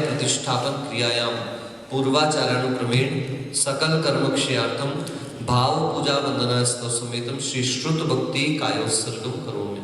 प्रतिष्ठापन क्रियायां पूर्वाचारानुक्रमेण सकल कर्मक्षयार्थम भाव पूजा वंदना स्तव समेतम श्री श्रुत भक्ति कायोत्सर्गम करोम्यहम्।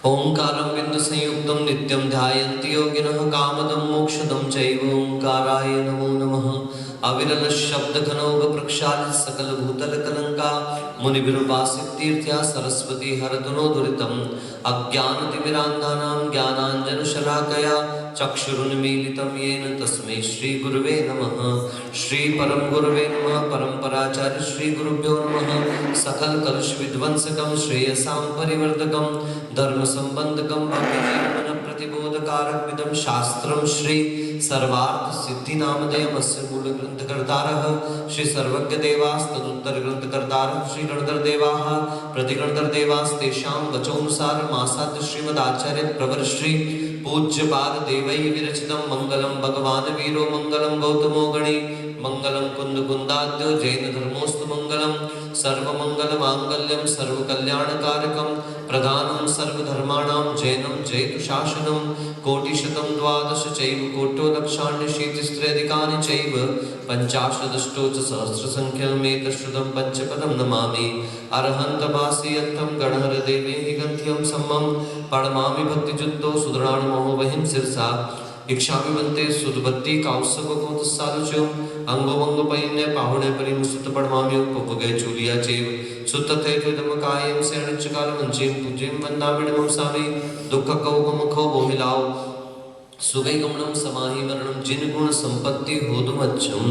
ओंकारं बिंदु संयुक्तं नित्यं ध्यायन्ति योगिनः कामदं मोक्षदं चैव ओंकाराय नमो नमः। अविरल शब्द घनौघ प्रक्षालित सकल भूतल कलंका मुनिभिरुपासित तीर्थ्या सरस्वती हरतु दुरितम्। अज्ञानतिमिरान्धानां ज्ञानाञ्जन शलाकया चक्षुरुन्मीलितं येन तस्मै श्री गुरुवे नमः। श्री परम गुरुवे नमः। परम्पराचार्य श्री गुरुभ्यो नमः। सकल कलुष विध्वंसकं श्रेयसां परिवर्धकं धर्म संबंधकं भक्तिजीवन प्रतिबोधकारकमिदं शास्त्रं श्री सर्वार्थ सिद्धि नामधेयम्। अस्य मूल ग्रंथकर्तारः श्री सर्वज्ञ देवास्तदुत्तर ग्रंथकर्तारः श्री गणधर देवाः प्रतिगणधर देवास्तेषां वचोनुसारम् आसाद्य श्रीमदाचार्य प्रवर श्री पूज्यपाद देवैः विरचितं मंगलम भगवान वीरो मंगलम गौतमो गणे मंगलम कुंद कुंदाद्यो जैन धर्मोस्तु मंगलम सर्वमंगल मांगल्यम सर्वकल्याणकारकं प्रधानं सर्वधर्माणां जैनं जयतु शासनं कोटिशतं द्वादश चैव कोटोलक्षाण्यशीतिस्त्र्यधिकानि चैव पञ्चाशदष्टोच सहस्रसङ्ख्यमेतश्रुतं पञ्चपदं नमामि। अरहन्तमासीयत्थं गणहर देवेहि गन्त्यं सम्मं प्रणमामि भक्तिजुक्तो सुदृढाणमहो वहिं शिरसा इच्छामि बन्ते सुदबत्ति काउसको सालुचो अंगोवंगपैन्य पाहुणे परिमुसुत पडमामि उपभगे चूलिया चेव सुतते तुदमकायं सेणचकाल मंचें पूज्यं वन्दामिडमं सामे दुःखकौगमुखो बोहिलाओ सुगैगमनं समाहि मरणं जिन गुण संपत्ति होदुमच्छं।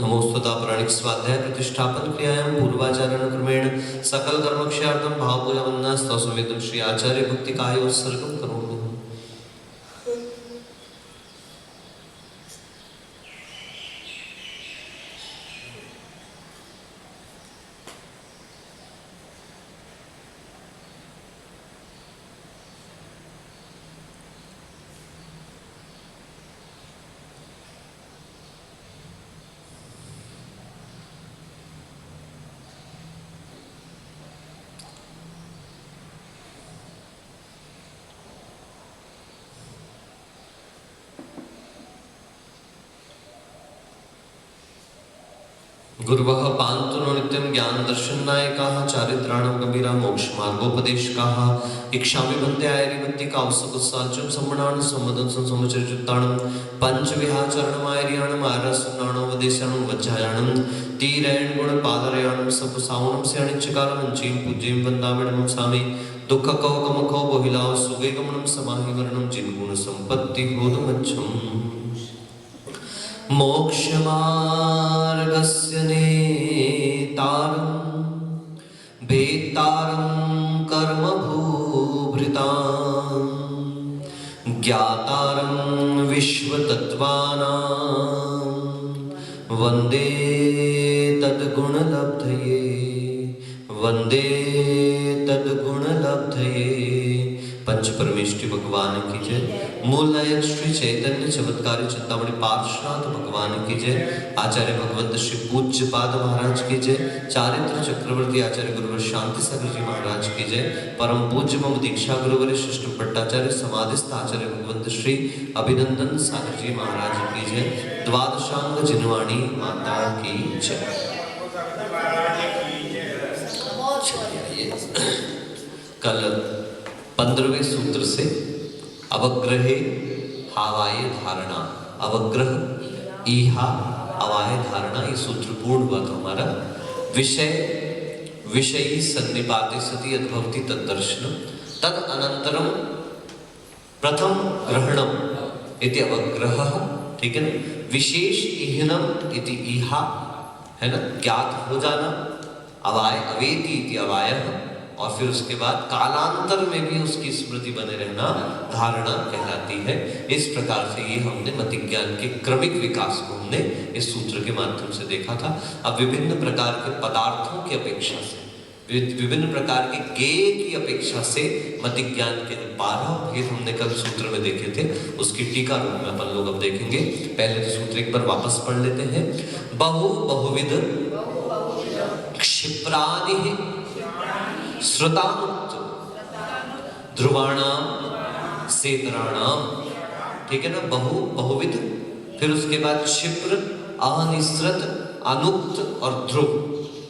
नमोस्तुता प्राणिक स्वाध्याय प्रतिष्ठापन क्रियायां पूर्वाचारानुक्रमेण सकल कर्मक्षयार्थं भाव पूजा वंदना स्तव समेतम श्री आचार्य भक्ति कायोत्सर्गं करोमि। गुरुवः पान्तु नो नित्यं ज्ञान दर्शन नायकाः चारित्राणां गंभीरा मोक्ष मार्गोपदेशकाः इच्छामि बन्ते आयरिवत्ति कावसकुसालचं सम्मणान् सम्मदं संसमचरिताणं पंचविहाचरणम् आयरियाणम् आयरसनाणं वदेशाणं वज्जायाणं तीरैण गुण पादरयाणं सपसावनं स्याणिच्चकालं चीं पूज्यं वन्दामिडमं सामे दुःखकौकमुखो बोहिलाओ सुगैगमनं समाहि मरणं जिन गुण संपत्ति होदुमच्छम्। मोक्षमार्गस्य नेतारं भेत्तारं कर्मभूभृतां ज्ञातारं विश्वतत्त्वानां वन्दे तद्गुणलब्धये वन्दे तद्गुणलब्धये। पंच परमेष्टि भगवान की जय। मूल नायक श्री चैतन्य चमत्कारी चिंतामणि पार्श्वनाथ भगवान की जय। आचार्य भगवंत श्री पूज्य पाद महाराज की जय। चारित्र चक्रवर्ती आचार्य गुरुवर शांति सागर जी महाराज की जय। परम पूज्य मम दीक्षा गुरुवर श्रेष्ठ भट्टाचार्य समाधिस्थ आचार्य भगवंत श्री अभिनंदन सागर जी महाराज की जय। द्वादशांग जिनवाणी माता की जय। कल 15वें सूत्र से अवग्रहे हावाय धारणा, अवग्रह ईहा अवाय धारणा, ये सूत्र पूर्ण हुआ था हमारा। विषय विषयी सन्निपाते सति यद्भवति तद्दर्शनम तद अनंतरम प्रथम ग्रहणम इति अवग्रहः, ठीक है ना। विशेष इहनम इति ईहा, है ना, ज्ञात हो जाना। अवाय अवेति इति अवायः, और फिर उसके बाद कालांतर में भी उसकी स्मृति बने रहना धारणा कहलाती है। इस प्रकार से ये हमने मतिज्ञान के क्रमिक विकास को हमने इस सूत्र के माध्यम से देखा था। अब विभिन्न प्रकार के पदार्थों की अपेक्षा से, विभिन्न प्रकार के ज्ञेय की अपेक्षा से मतिज्ञान के 12 भेद हमने कल सूत्र में देखे थे, उसकी टीका रूप में अपन लोग अब देखेंगे। पहले तो सूत्र एक बार वापस पढ़ लेते हैं। बहुविध क्षिप्राणि श्रुतानुक्त ध्रुवाणाम सेतराणाम, ठीक है ना। बहुविध, फिर उसके बाद क्षिप्र, अनिसृत, अनुक्त और ध्रुव,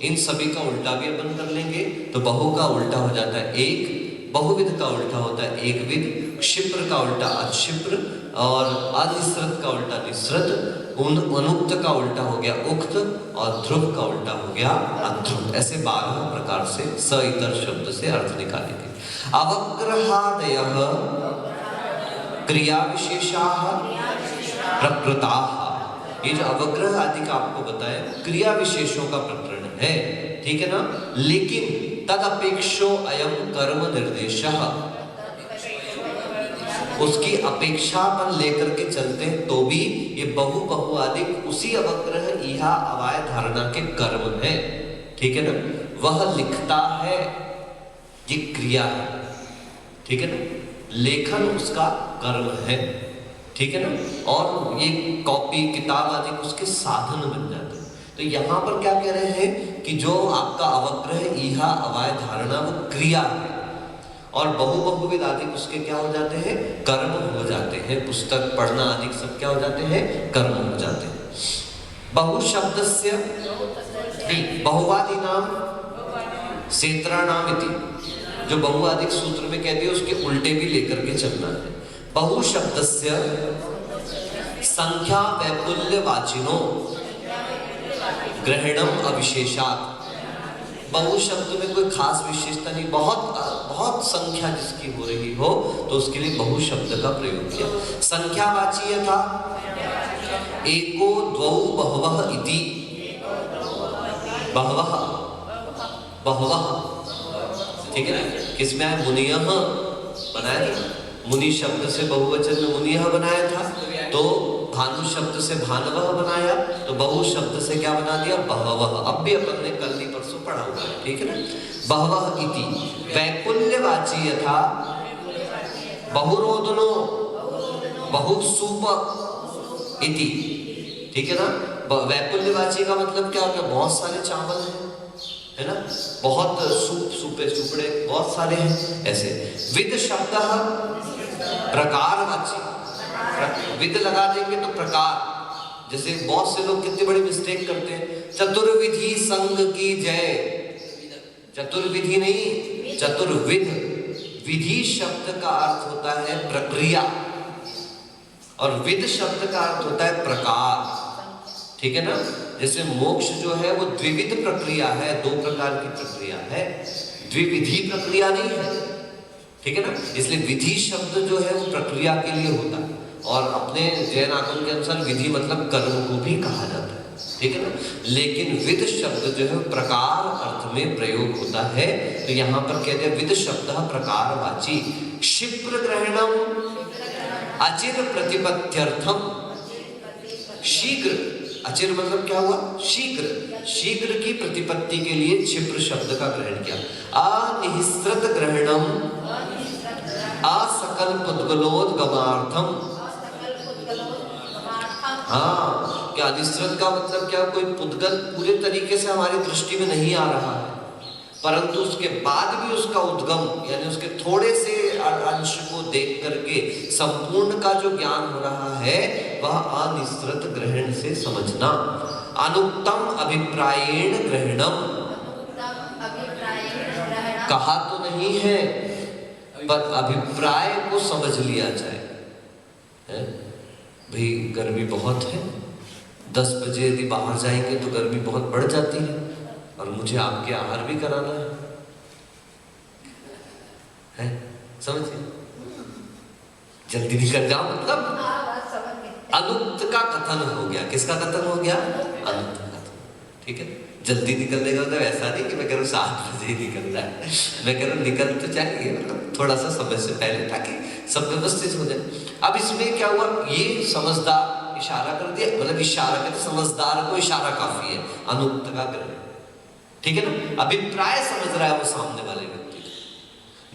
इन सभी का उल्टा भी अपन कर लेंगे। तो बहु का उल्टा हो जाता है एक, बहुविध का उल्टा होता है एकविध, क्षिप्र का उल्टा अक्षिप्र और अनिसृत का उल्टा निसृत, अनुक्त का उल्टा हो गया उक्त और ध्रुव का उल्टा हो गया अध्रुव। ऐसे 12 प्रकार से स इतर शब्द से अर्थ निकालेंगे। अवग्रहादयः क्रिया विशेषाः प्रकृताः, ये जो अवग्रह आदि का आपको बताया क्रिया विशेषों का प्रकरण है, ठीक है ना। लेकिन तदपेक्षो अयं कर्म निर्देशः, उसकी अपेक्षा अपन लेकर के चलते हैं तो भी ये बहुआदिक उसी अवग्रह इहा अवाय धारणा के कर्म है, ठीक है ना। वह लिखता है, ये क्रिया है, ठीक है ना। लेखन उसका कर्म है, ठीक है ना। और ये कॉपी किताब आदि उसके साधन बन जाते हैं। तो यहाँ पर क्या कह रहे हैं कि जो आपका अवग्रह इहा अवाय धारणा वो क्रिया है, और बहुविध आदि उसके क्या हो जाते हैं, कर्म हो जाते हैं। पुस्तक पढ़ना आदि सब क्या हो जाते हैं, कर्म हो जाते हैं। बहु शब्दस्य बहुवादिनाम सेत्राणाम इति, जो बहुवादिक सूत्र में कहती है उसके उल्टे भी लेकर के चलना है। बहु शब्दस्य संख्या वैपुल्यवाचिनो ग्रहणम अविशेषात्, बहु शब्द में कोई खास विशेषता नहीं, बहुत संख्या जिसकी हो रही हो तो उसके लिए बहु शब्द का प्रयोग किया। संख्यावाची यथा एको द्वौ बहवः इति, बहवः, ठीक है ना। किसमें है, मुनियः बनाया था, मुनि शब्द से बहुवचन में मुनियः बनाया था, तो भानु शब्द से भानवः बनाया, तो बहु शब्द से क्या बना दिया, बहवः। अब भी अपन ने कल ही परसों पढ़ा हुआ है, ठीक है ना। बहवः इति वैकुल्यवाची यथा बहुरोदनो बहुसूप इति, ठीक है ना। वैकुल्यवाची का मतलब क्या होगा, बहुत सारे चावल हैं, है ना, बहुत सूपे सुपड़े बहुत सारे हैं, ऐसे। विद शब्द प्रकारवाची, विद लगा देंगे तो प्रकार, जैसे बहुत से लोग कितनी बड़ी मिस्टेक करते हैं, चतुर्विधि संघ की जय, चतुर्विधि नहीं चतुर्विध। विधि शब्द का अर्थ होता है प्रक्रिया और विध शब्द का अर्थ होता है प्रकार, ठीक है ना। जैसे मोक्ष जो है वो द्विविध प्रक्रिया है, 2 प्रकार की प्रक्रिया है, द्विविधि प्रक्रिया नहीं है, ठीक है ना। इसलिए विधि शब्द जो है वो प्रक्रिया के लिए होता है, और अपने जैन आगम के अनुसार विधि मतलब कर्म को भी कहा जाता है, ठीक है ना। लेकिन विद शब्द जो है प्रकार अर्थ में प्रयोग होता है, तो यहाँ पर कहते हैं विद शब्द प्रकारवाची। क्षिप्र ग्रहणम अचिर प्रतिपत्त्यर्थम, शीघ्र, अचिर मतलब क्या हुआ, शीघ्र, शीघ्र की प्रतिपत्ति के लिए क्षिप्र शब्द का ग्रहण किया। अनिहिस्रत ग्रहणम असकल पुद्गलोद्गमार्थम, हाँ, क्या अनिश्चित का मतलब क्या, कोई पुद्गल पूरे तरीके से हमारी दृष्टि में नहीं आ रहा है, परंतु उसके बाद भी उसका उद्गम यानी उसके थोड़े से अंश को देख करके संपूर्ण का जो ज्ञान हो रहा है वह अनिश्चित ग्रहण से समझना। अनुक्तम अभिप्रायेण ग्रहणम, कहा तो नहीं है पर अभिप्राय को समझ लिया जाए, है? भाई गर्मी बहुत है, 10 बजे यदि बाहर जाएंगे तो गर्मी बहुत बढ़ जाती है, और मुझे आपके आहार भी कराना है? समझिए, जल्दी निकल जाओ, मतलब अनुक्त का कथन हो गया। किसका कथन हो गया? अनुक्त का कथन, ठीक है। जल्दी निकलने का मतलब ऐसा नहीं कि मैं कह रहा हूँ 7 बजे ही निकलना है, मैं कह रहा हूँ निकल तो जाएंगे, मतलब थोड़ा सा समय से पहले, ताकि सब व्यवस्थित हो जाए। अब इसमें क्या हुआ, ये समझदार इशारा कर दिया, मतलब इशारा कहते समझदार को इशारा काफी है, अनुक्त का ग्रहण, ठीक है ना। अभिप्राय समझ रहा है वो सामने वाले व्यक्ति।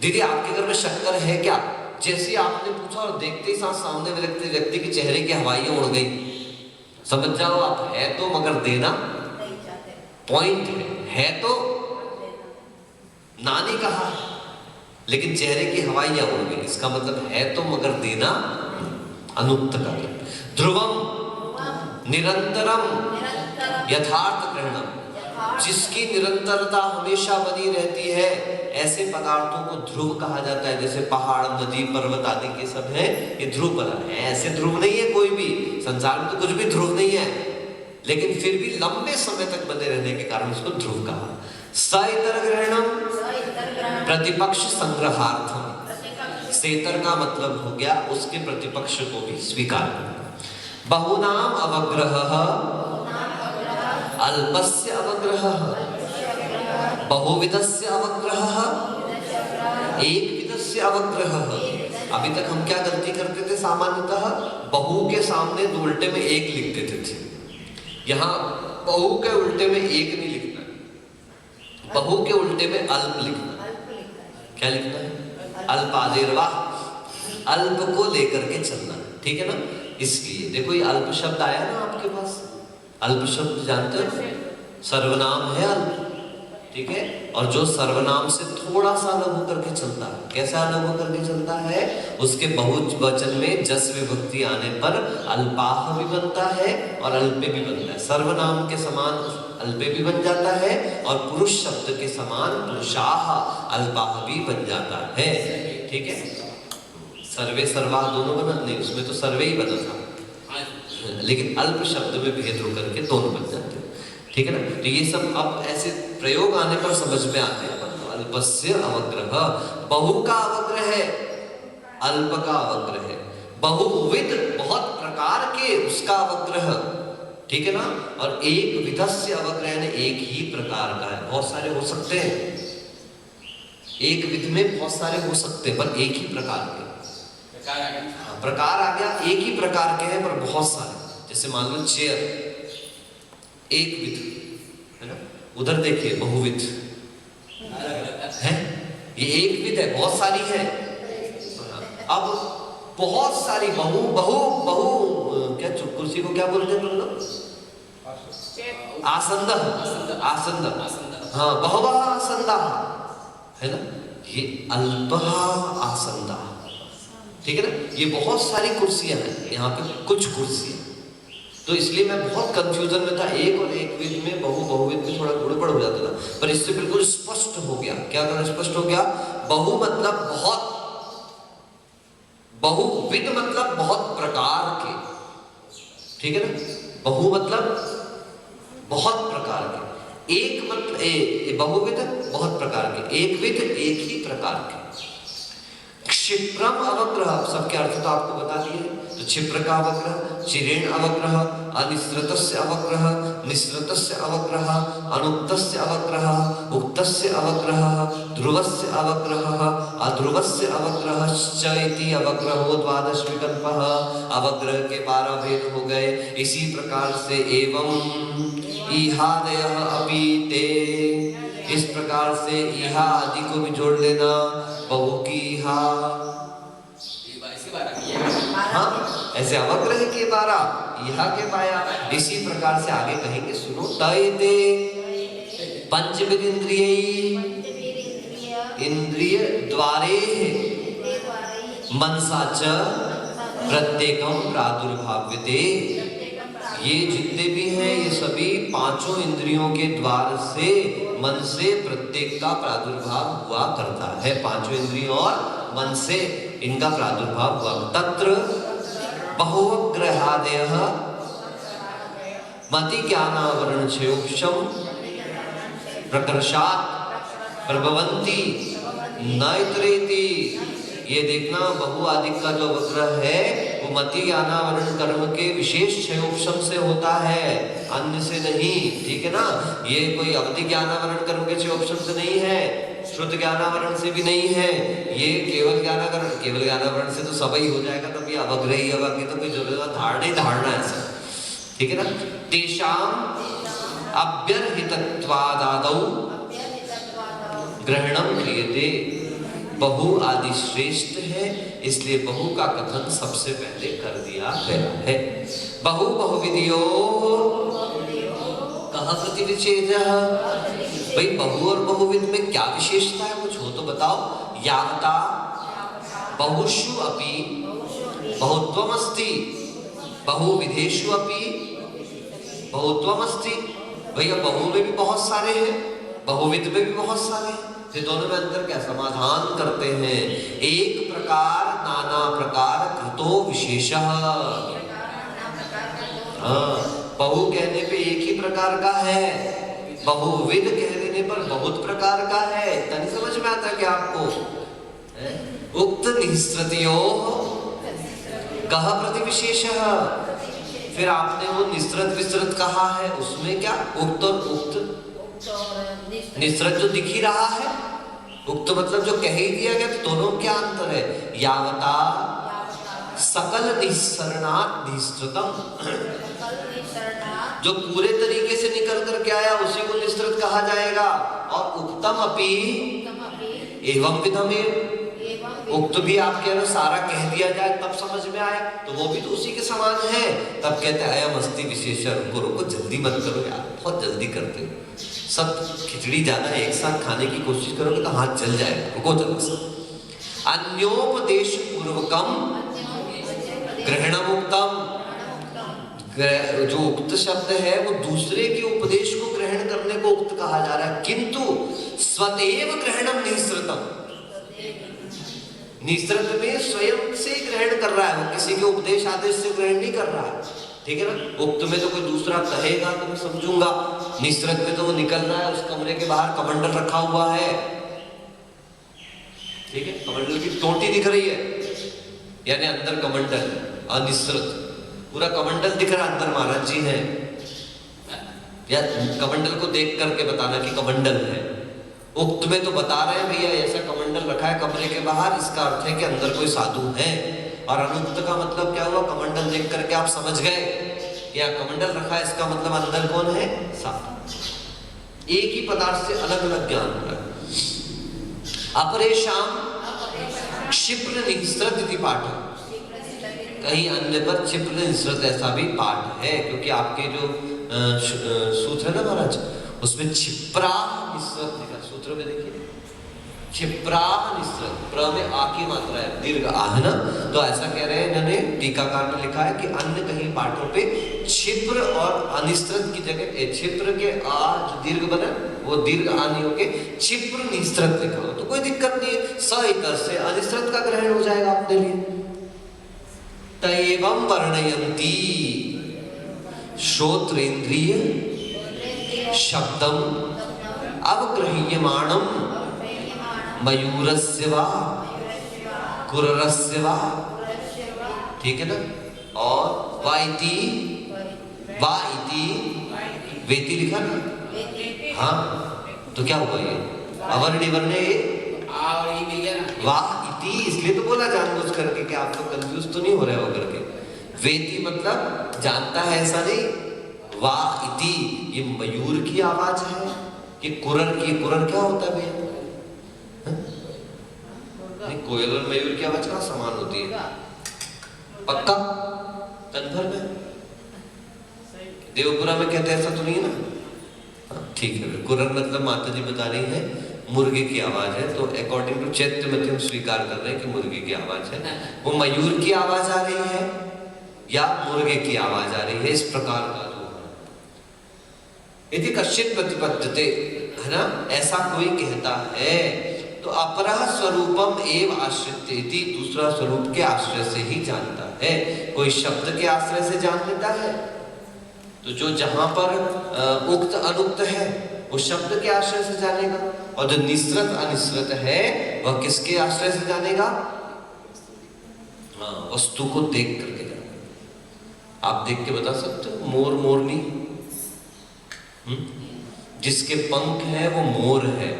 दीदी आपके घर में शक्कर है क्या, जैसे आपने पूछा और देखते ही साथ सामने व्यक्ति के चेहरे की हवाइयां उड़ गई, समझ जाओ आप है तो मगर देना पॉइंट है तो ना नहीं कहा, लेकिन चेहरे की हवाइयां उड़ गई, इसका मतलब है तो मगर देना अनुक्त का। ध्रुवम निरंतरम यथार्थ ग्रहणम, जिसकी निरंतरता हमेशा बनी रहती है, ऐसे पदार्थों को ध्रुव कहा जाता है। जैसे पहाड़, नदी, पर्वत आदि के सब है, ये ध्रुव पदार्थ है। ऐसे ध्रुव नहीं है कोई भी, संसार में तो कुछ भी ध्रुव नहीं है, लेकिन फिर भी लंबे समय तक बने रहने के कारण उसको ध्रुव कहा। सइतर ग्रहणम प्रतिपक्ष संग्रहार्थम, सेतर का मतलब हो गया उसके प्रतिपक्ष को भी स्वीकार करना। बहुनाम अवग्रह अल्पस्य अवग्रह, बहुविधस्य अवग्रह एक विधस्य अवग्रह। अभी तक हम क्या गलती करते थे सामान्यतः, बहु के सामने दो उल्टे में एक लिख देते थे, यहाँ बहु के उल्टे में एक नहीं लिखना, बहु के उल्टे में अल्प लिखना। क्या लिखना है, अल्पादेर्वाह, अल्प को लेकर के चलना, ठीक है ना। इसलिए देखो ये अल्प शब्द आया ना आपके पास, अल्प शब्द जानते हो, सर्वनाम है अल्प, ठीक है। और जो सर्वनाम से थोड़ा सा लघु करके चलता है, कैसा लघु करके चलता है, उसके बहुवचन में जस विभक्ति आने पर अल्पाह भी बनता है और अल्पे भी बनता है। सर्वनाम के समान अल्पे भी बन जाता है और पुरुष शब्द के समान पुरुषाह अल्पाह भी बन जाता है, ठीक है। सर्वे सर्वाह दोनों बना नहीं, उसमें तो सर्वे ही बना था, लेकिन अल्प शब्द में भेद होकर के दोनों बन जाते हैं, ठीक है ना। तो ये सब अब ऐसे प्रयोग आने पर समझ में आते हैं। अल्पस्य अवग्रह, बहु का अवग्रह है, अल्प का अवग्रह है, बहुविध बहुत प्रकार के उसका अवग्रह, ठीक है ना। और एक विधस्य अवग्रह ने एक ही प्रकार का है, बहुत सारे हो सकते हैं, एक विध में बहुत सारे हो सकते हैं पर एक ही प्रकार के, प्रकार आ गया, एक ही प्रकार के हैं पर बहुत सारे। जैसे मान लो चेयर, एक विध है ना, उधर देखिए बहुविध है, ये एक विध है, बहुत सारी है। अब बहुत सारी बहु बहु बहु क्या कुर्सी को क्या बोलते हैं तुम लोग, आसंद, आसंद, हाँ बहुवः आसंदा है ना, ये अल्पः आसंदा, ठीक है ना। ये बहुत सारी कुर्सियां हैं, यहाँ पे कुछ कुर्सियां, तो इसलिए मैं बहुत कंफ्यूजन में था, एक और एक विध में बहु बहुविध में थोड़ा गड़बड़ हो जाता था, पर इससे बिल्कुल स्पष्ट हो गया। क्या स्पष्ट हो गया, बहु मतलब बहुत, बहुविध मतलब बहुत प्रकार के, ठीक है ना। बहु मतलब बहुत प्रकार के, एक मतलब बहुविध बहुत प्रकार के, एक विध एक ही प्रकार के। क्षिप्रम अवग्रह, सबके अर्थ तो आपको बता दिए, तो क्षिप्र का अवग्रह, चिरेण अवग्रह, अनिसृतस्य अवग्रह, निसृतस्य अवग्रह, अनुक्तस्य अवग्रह, उक्तस्य अवग्रह, ध्रुवस्य अवग्रह, अध्रुवस्य अवग्रह च इति अवग्रहो द्वादश विकल्पः। अवग्रह के 12 भेद हो गए। इसी प्रकार से एवं इहादयः अपि ते, इस प्रकार से इहा आदि को भी जोड़ लेना, बहु की इहा, हाँ ऐसे अवग्रह के 12, इहा के पाया। इसी प्रकार से आगे कहेंगे, सुनो, तयते पंचविध इंद्रिय द्वारे मनसा च प्रत्येकम प्रादुर्भाव्यते। ये जितने भी हैं ये सभी पांचों इंद्रियों के द्वार से, मन से प्रत्येक का प्रादुर्भाव हुआ करता है। पांचों इंद्रियों और मन से इनका प्रादुर्भाव हुआ। तत्र बहुग्रहादयः मति ज्ञानावरण क्षयोक्षम प्रकर्षात् प्रभवन्ति न इतरेति। ये देखना, बहु आदि का जो अवग्रह है वो मति ज्ञानावरण कर्म के विशेष क्षयोपशम से होता है, अन्य से नहीं। ठीक है ना, ये कोई अवधि ज्ञानावरण कर्म के क्षयोपशम से नहीं है, श्रुत ज्ञानावरण से भी नहीं है, ये केवल ज्ञानावरण, केवल ज्ञानावरण से तो सब ही हो जाएगा, तब ये अवग्रही होगा कि तो कोई जरूरत धारणा है सर। ठीक है ना, तेषाम अभ्यर्हितत्वादादौ ग्रहणम क्रियते, बहु आदि श्रेष्ठ है, इसलिए बहु का कथन सबसे पहले कर दिया गया है। बहु बहुविधियो कहाँ प्रतिविच्छेदः, भाई बहु और बहुविध में क्या विशेषता है, कुछ हो तो बताओ। यावता बहुषु अपि बहुत्वमस्ति, बहुविधेषु अपि बहुत्वमस्ति। भैया बहु में भी बहुत सारे हैं, बहुविध में भी बहुत सारे हैं, फिर दोनों में अंतर क्या, समाधान करते हैं। एक प्रकार नाना प्रकार कृतो विशेषः। हाँ, बहु कहने पे एक ही प्रकार का है, बहुविध कह देने पर बहुत प्रकार का है। इतना नहीं समझ में आता क्या आपको? उक्त निःसृतयोः कः प्रतिविशेषः, फिर आपने वो निस्रत विस्रत कहा है, उसमें क्या उक्त और उक्त, निस्रत जो दिख ही रहा है, उक्त मतलब जो कह ही दिया गया, तो दोनों क्या अंतर है। यावता सकल निस्सरणात् निस्सृतम, जो पूरे तरीके से निकल करके आया उसी को निस्सृत कहा जाएगा। और उक्तम अपि एवं विधमेव, उक्त भी आपके अनुसार कह दिया जाए तब समझ में आए, तो वो भी तो उसी के समान है। तब कहते हैं अयम अस्ति विशेषः। रुको रुको, जल्दी मत करो यार, बहुत जल्दी करते हो, सब खिचड़ी ज्यादा एक साथ खाने की कोशिश करोगे तो हाथ जल जाएगा। रुको जल्दी से। अन्योपदेश पूर्वकम ग्रहणमुक्तम, जो उक्त शब्द है वो दूसरे के उपदेश को ग्रहण करने को उक्त कहा जा रहा है, किंतु स्वतएव ग्रहणम निःसृतम, निस्रत में स्वयं से ग्रहण कर रहा है, वो किसी के उपदेश आदेश से ग्रहण नहीं कर रहा है। ठीक है ना, उक्त में तो कोई दूसरा कहेगा तो मैं समझूंगा, निस्रत में तो वो निकल रहा है, उस कमरे के बाहर कमंडल रखा हुआ है। ठीक है, कमंडल की टोटी दिख रही है, यानी अंदर कमंडल, और निस्रत पूरा कमंडल दिख रहा है, अंदर महाराज जी है, या कमंडल को देख करके बताना कि कमंडल है। उक्त में तो बता रहे हैं भैया ऐसा कमंडल रखा है कमरे के बाहर, इसका अर्थ है कि अंदर कोई साधु है। और अनुक्त का मतलब क्या हुआ, कमंडल देख करके आप समझ गए कि यहाँ कमंडल रखा है, इसका मतलब अंदर कौन है, साधु। एक ही पदार्थ से अलग अलग ज्ञान हो रहा है। अपरेशाम क्षिप्र निःसृत इति पाठ, कहीं अन्य पर क्षिप्र निःसृत ऐसा भी पाठ है, क्योंकि आपके जो सूत्र है ना महाराज, उसमें क्षिप्रा निःसृत लिखा, सूत्र में देखिए क्षिप्रा निःसृत, प्र में आ की मात्रा है, दीर्घ आ है ना, तो ऐसा कह रहे हैं इन्होंने, टीकाकार में लिखा है कि अन्य कहीं पाठों पे क्षिप्र और अनिस्रत की जगह क्षिप्र के आ जो दीर्घ बना वो दीर्घ आ नहीं होके क्षिप्र निःसृत लिखा हो, तो कोई दिक्कत नहीं है, स इतर से अनिस्रत का ग्रहण हो जाएगा अपने लिए। तएवं वर्णयन्ति श्रोत्रेन्द्रिय शब्दम अवग्रह्यमाणम मयूरस्य वा कुररस्य वा, ठीक है ना, और वाइति वेति लिखा ना, हाँ, तो क्या हुआ ये अवर्ण वर्ण वाह इति, इसलिए तो बोला जानबूझ करके कि आप तो कंफ्यूज तो नहीं हो रहे हो करके। वेति मतलब जानता है ऐसा नहीं, वाह इति ये मयूर की आवाज है, ये कुरर की, कुरर क्या होता है भैया, नहीं कोयल और मयूर की आवाज कहाँ समान होती है, पक्का कन्फर्म है, देवपुरा में कहते हैं ऐसा तो नहीं है ना, ठीक है। कुरर मतलब माता जी बता रही है मुर्गे की आवाज है, तो अकॉर्डिंग टू चैत्य मत हम स्वीकार कर रहे हैं कि मुर्गे की आवाज है। वो मयूर की आवाज आ रही है या मुर्गे की आवाज आ रही है, इस प्रकार का जो यदि कश्चित प्रतिपद्यते है ना, ऐसा कोई कहता है तो अपरः स्वरूपम एव आश्रित इति, दूसरा स्वरूप के आश्रय से ही जानता है। कोई शब्द के आश्रय से जान लेता है, तो जो जहां पर उक्त अनुक्त है वो शब्द के आश्रय से जानेगा, और जो निस्रत अनिस्रत है वह किसके आश्रय से जानेगा, वस्तु को देख करके जानते हैं। आप देख के बता सकते हो मोर मोरनी? जिसके पंख हैं वो मोर है,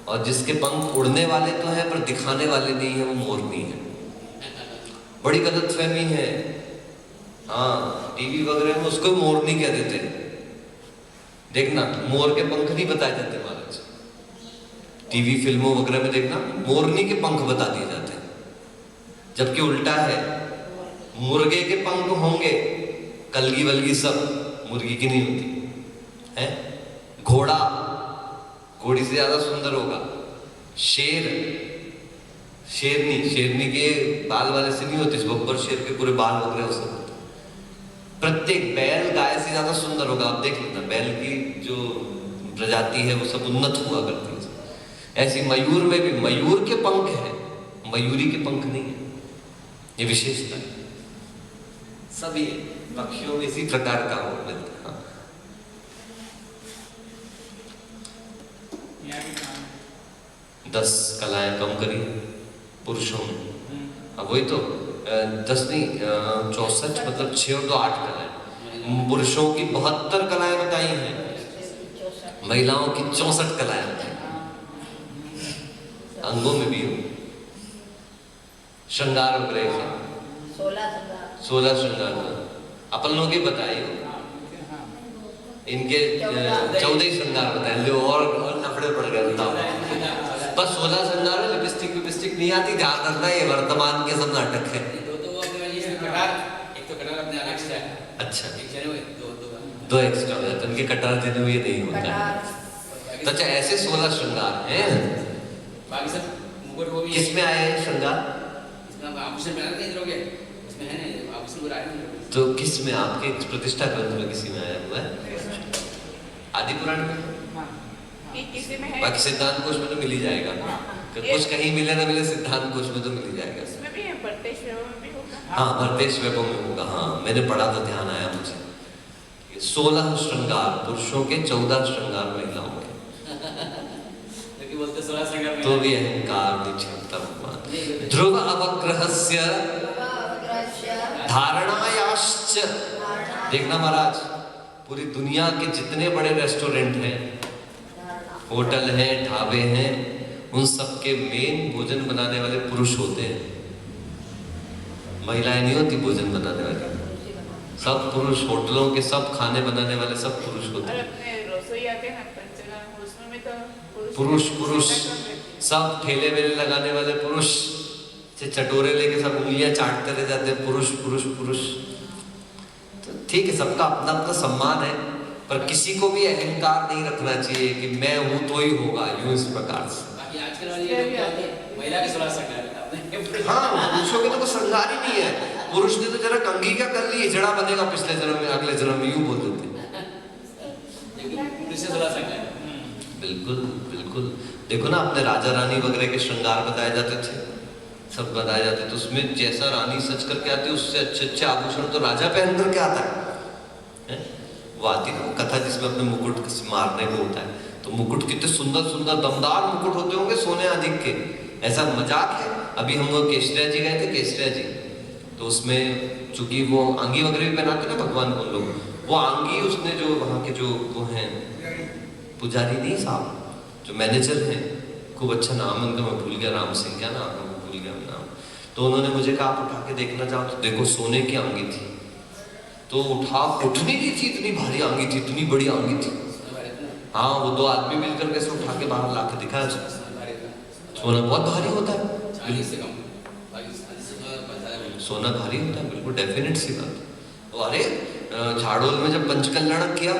और जिसके पंख उड़ने वाले तो हैं पर दिखाने वाले नहीं है, वो मोर नहीं है। बड़ी गलतफहमी है। हाँ, टीवी वगैरह में उसको मोरनी कह देते हैं। देखना, मोर के पंख नहीं बताए जाते महाराज। टीवी फिल्मों वगैरह में देखना, मोरनी के पंख बता दिए जाते हैं, जबकि उल्टा है। मुर्गे के पंख होंगे, कलगी वलगी सब, मुर्गी की नहीं होती है। घोड़ा घोड़ी से ज्यादा सुंदर होगा। शेर शेरनी, शेरनी के बाल वाले से नहीं होते, बब्बर शेर के पूरे बाल वगैरह उससे होते। प्रत्येक बैल गाय से ज्यादा सुंदर होगा। आप देख लेना, बैल की जो प्रजाति है वो सब उन्नत हुआ करती है। ऐसी मयूर में भी मयूर के पंख है, मयूरी के पंख नहीं है। ये विशेषता है। सभी पक्षियों में इसी प्रकार का हो मिलता है। 10 कलाएं कम करिए पुरुषों में। अब वही तो 10 नहीं 64, मतलब 6 और 2 8 कलाएं। पुरुषों की 72 कलाएं बताई हैं, महिलाओं की 64 कलाएं बताई। अंगों में भी हो, श्रृंगार वगैरह 16 श्रृंगार अपन लोग ही बताई हो। इनके 14 ही श्रृंगार बताए, लो और नफड़े पड़ गए। बताओ, बस 16 श्रृंगार है। लिपस्टिक विपस्टिक नहीं आती, ध्यान रखना, ये वर्तमान के सब नाटक है। अच्छा, 2 एक्स्ट्रा हो जाते, उनके कटार देने में ये नहीं होता। तो अच्छा, ऐसे 16 श्रृंगार हैं। किसमें आए हैं श्रृंगार? तो किस में? आपके प्रतिष्ठा ग्रंथ में किसी में आया हुआ है? आदि पुराण में, बाकी सिद्धांत कोश में तो मिल ही जाएगा। कुछ कहीं मिले ना मिले, सिद्धांत कोश में तो मिल ही जाएगा। हाँ, भरतेश वैभव में होगा। हाँ, मैंने पढ़ा था, ध्यान आया मुझे। 16 श्रृंगार पुरुषों के, 14 श्रृंगार महिलाओं के। तो भी अहंकार भगवान। ध्रुव अवग्रहस्य धारणायाश्च। देखना महाराज, पूरी दुनिया के जितने बड़े रेस्टोरेंट हैं, होटल हैं, ढाबे हैं, उन सब के मेन भोजन बनाने वाले पुरुष होते हैं। महिलाएं नहीं होती भोजन बनाने वाली, सब पुरुष। होटलों के सब खाने बनाने वाले सब पुरुष होते हैं। पुरुष पुरुष सब ठेले वेले लगाने वाले पुरुष, चटोरे लेके सब उंगलियां चाटते रह जाते हैं, पुरुष पुरुष पुरुष। तो ठीक है, सबका अपना अपना सम्मान है, पर किसी को भी अहंकार नहीं रखना चाहिए कि मैं हूं तो ही होगा, यूं इस प्रकार से। महिला के 16 श्रृंगार, हाँ, पुरुषों के तो कोई श्रृंगार ही नहीं है। पुरुष ने तो जरा कंघी का कर ली, जड़ा बनेगा पिछले जन्म में, अगले जन्म में, यूं बोल देते। बिल्कुल बिल्कुल। देखो ना, अपने राजा रानी वगैरह के श्रृंगार बताए जाते थे, सब बताए जाते थे। उसमें जैसा रानी सच करके आती है, उससे अच्छे अच्छे आभूषण तो राजा पहन करके आता है। वो आती है ना कथा जिसमें अपने मुकुट मारने को होता है, तो मुकुट कितने सुंदर सुंदर दमदार मुकुट होते होंगे सोने आदि के। ऐसा मजाक है। अभी हम लोग केसरिया जी गए थे, केसरिया जी, तो उसमें चूंकि वो आंगी वगैरह भी पहनाते ना भगवान को लोग, वो आंगी उसने जो वहाँ के जो वो हैं पुजारी नहीं साहब, जो मैनेजर हैं, खूब अच्छा नाम उनका मैं भूल गया, राम सिंह क्या नाम है, भूल गया नाम। तो उन्होंने मुझे कहा आप उठा के देखना चाहो तो देखो, सोने की आंगी थी। तो उठ नहीं रही थी, इतनी भारी आंगी थी, इतनी बड़ी आंगी थी। हाँ, वो 2 आदमी मिलकर के उठा के बाहर ला के दिखाया। सोना बहुत भारी होता है, सोना भारी होता है, बिल्कुल डेफिनेट सी बात। तो अरे झाड़ोल में जब पंचकल्याण किया,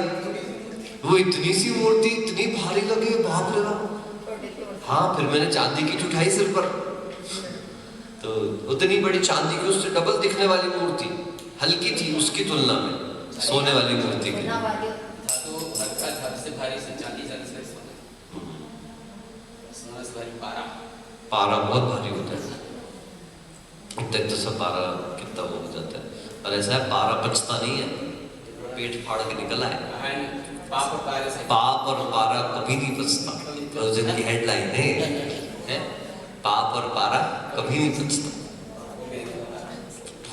वो इतनी सी मूर्ति इतनी भारी लगी, बाप रे बाप। हाँ, फिर मैंने चांदी की उठाई सिर पर, तो उतनी बड़ी चांदी की, उससे डबल दिखने वाली मूर्ति, हल्की थी उसकी तुलना में सोने वाली मूर्ति की। पारा बहुत भारी होता है, तो सब पारा कितना हो जाता है। और ऐसा है, पारा पचता नहीं है, पेट फाड़ के निकला है। पाप और पारा कभी नहीं पचता, उस दिन की हेडलाइन है, पाप और पारा कभी नहीं पचता।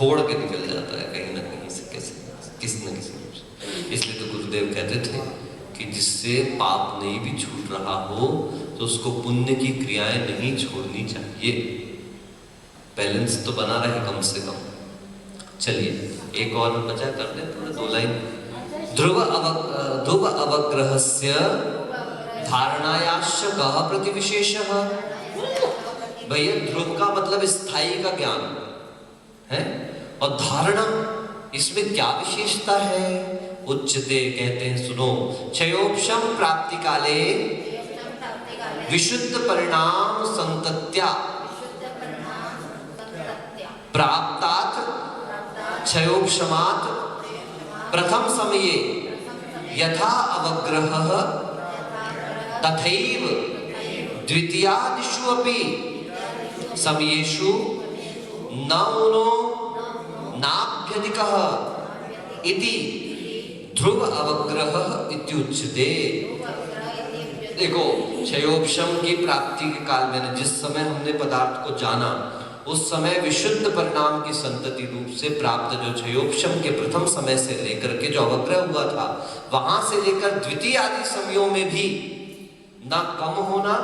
छोड़ के निकल जाता है कहीं ना कहीं से, कैसे किसी न किसी रूप से। इसलिए तो गुरुदेव कहते थे कि जिससे पाप नहीं भी छूट रहा हो तो उसको पुण्य की क्रियाएं नहीं छोड़नी चाहिए, बैलेंस तो बना रहे कम से कम। चलिए एक और बचा कर दे पूरा 2 लाइन। ध्रुव अवग्रहस्य धारणायाश्च कः प्रतिविशेषः। भैया ध्रुव का मतलब स्थायी का ज्ञान है, और धारणा इसमें क्या विशेषता है? उच्चते कहते हैं, सुनो, क्षयोपशम प्राप्ति काले विशुद्ध परिणाम संतत्या प्राप्तात् क्षयोपशमात् प्रथम समये यथा अवग्रहः तथैव द्वितीयादिषु अपि समयेषु नौनो नाभ्यधिकः इति ध्रुव अवग्रहः इत्युच्यते। देखो, क्षयोपशम की प्राप्ति के काल में जिस समय हमने पदार्थ को जाना, उस समय विशुद्ध परिणाम की संतति रूप से प्राप्त जो क्षयोपशम के प्रथम समय से लेकर के जो अवग्रह हुआ था, वहां से लेकर द्वितीय आदि समयों में भी न कम होना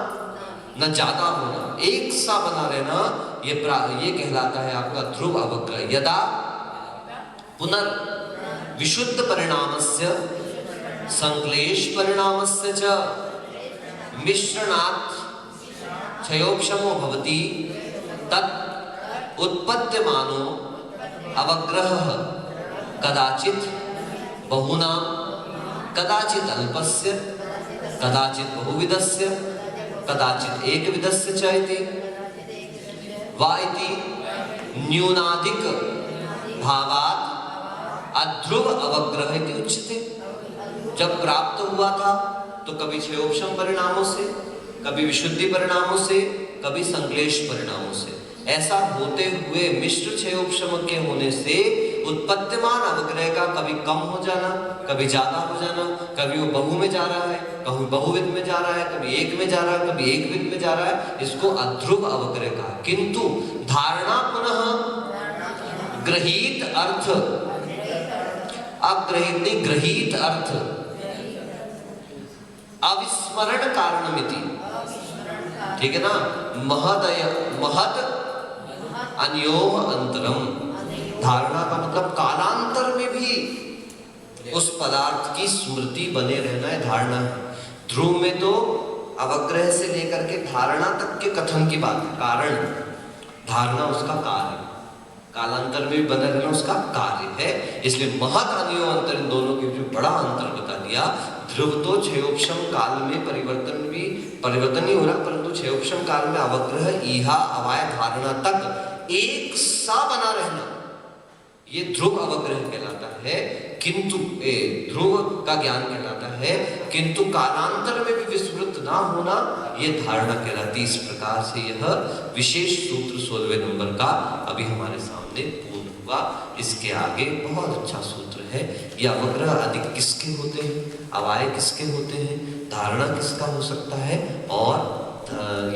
न ज्यादा होना, एक सा बना रहना, ये कहलाता है आपका ध्रुव अवग्रह। यदा पुनर् विशुद्ध परिणामस्य संक्लेश परिणामस्य च मिश्रणात् क्षयोपशमो भवति तत् उत्पद्यमानो अवग्रहः कदाचित् बहुनां कदाचित् अल्पस्य कदाचित् बहुविधस्य कदाचित् एकविधस्य च इति वा इति न्यूनाधिक भावात् अध्रुव अवग्रह इति उच्यते। जब प्राप्त हुआ था तो कभी क्षयोपशम परिणामों से, कभी विशुद्धि परिणामों से, कभी संक्लेश परिणामों से, ऐसा होते हुए मिश्र क्षयोपशम के होने से उत्पत्तिमान अवग्रह का कभी कम हो जाना, कभी ज्यादा हो जाना, कभी वो बहु में जा रहा है, कभी बहुविध में जा रहा है, कभी एक में जा रहा है, कभी एक विध में जा रहा है, इसको अध्रुव अवग्रह कहा। किंतु धारणा पुनः गृहीत अर्थ, अग्रहित नहीं, गृहीत अर्थ अविस्मरण कारणमिति, ठीक है ना। महद अन्योह अंतरम, धारणा का मतलब कालांतर में भी उस पदार्थ की स्मृति बने रहना है, धारणा है। ध्रुव में तो अवग्रह से लेकर के धारणा तक के कथन की बात है, कारण धारणा उसका कार्य, कालांतर में भी बना रहना उसका कार्य है। इसलिए महद अन्योह अंतर, इन दोनों के बीच बड़ा अंतर बता दिया। ध्रुव तो क्षयोपशम काल में परिवर्तन नहीं हो रहा, परंतु क्षयोपशम काल में अवग्रह ईहा अवाय धारणा तक एक सा बना रहना, ये ध्रुव अवग्रह कहलाता है। किंतु ध्रुव का ज्ञान कहलाता है, किंतु कालांतर में भी विस्मृत ना होना, ये धारणा कहलाती। इस प्रकार से यह विशेष सूत्र 16वें नंबर का अभी हमारे सामने पूर्ण हुआ। इसके आगे बहुत अच्छा सूत्र है। यह अवग्रह अधिक किसके होते हैं, अवाय किसके होते हैं, धारणा किसका हो सकता है, और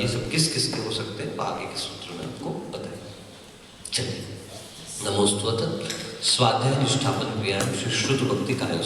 ये सब किस किस के हो सकते हैं, आगे के सूत्र में आपको बताएंगे। चलिए, नमोस्तुत स्वाध्याय निष्ठापन क्रिया श्री श्रुत भक्ति कार्य